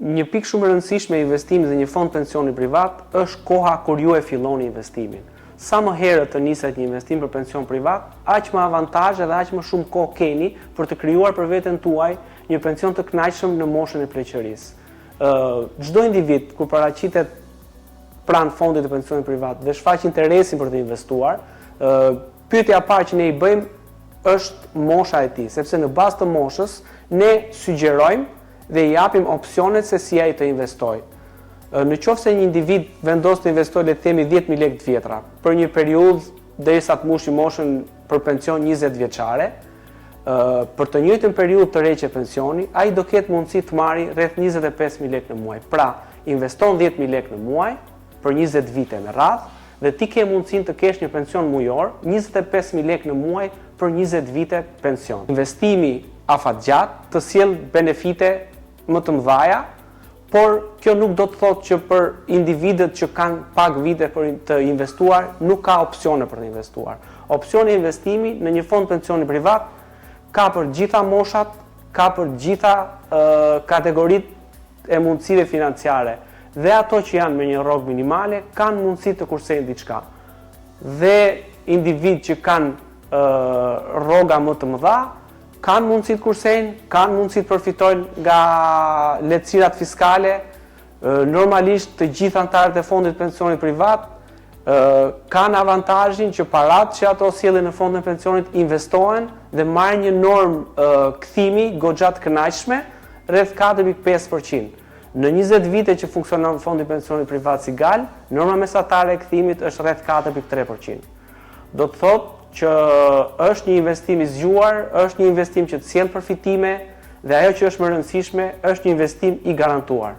Një pikë shumë e rëndësishme e investimit dhe një fond pensioni privat është koha kur ju e filloni investimin. Sa më herët të niset një investim për pension privat, aq më avantazhe dhe aq më shumë kohë keni për të krijuar për veten tuaj një pension të kënaqshëm në moshën e pleqërisë. Çdo individ kur paraqitet pranë fondit të pensionit privat dhe shfaq interesin për të investuar, pyetja e parë që ne i bëjmë është mosha e tij, sepse në bazë të moshës ne sugjerojmë dhe i japim opsionet se si ai të investojë. Në qoftë se një individ vendos të investojë le të themi 10.000 lekë të vjetra për një periudhë derisa të mbushë moshën për pension 20 vjeçare, për të njëjtën periudhë të reqe pensioni, ai do ketë mundësi të marrë rreth 25.000 lekë në muaj. Pra, investon 10.000 lekë në muaj për 20 vite me radhë dhe ti ke mundësinë të kesh një pension mujor 25.000 lekë në muaj për 20 vite pension. Investimi afatgjatë të sjell benefite më të mëdha, por kjo nuk do të thotë që për individët që kanë pak vite për të investuar nuk ka opsione për të investuar. Opsioni i investimi në një fond pensioni privat ka për gjitha moshat, ka për gjitha kategoritë e mundësive financiare. Dhe ato që janë me një rrogë minimale kanë mundësi të kursejnë diçka. Dhe individ që kanë rroga më të mëdha kanë mundësi të kursejnë, kanë mundësi të përfitojnë nga lehtësirat fiskale. Normalisht të gjithë anëtarët e fondit pensionit privat kanë avantazhin që paratë që ato sjellin në fondin e pensionit investohen dhe marrin një normë kthimi goxha të kënaqshme rreth 4.5%. Në 20 vite që funksionon fondi i pensionit privat si gal, norma mesatare e kthimit është rreth 4.3%. Do të thotë që është një investim i zgjuar, është një investim që të sjell përfitime dhe ajo që është më e rëndësishme është një investim i garantuar.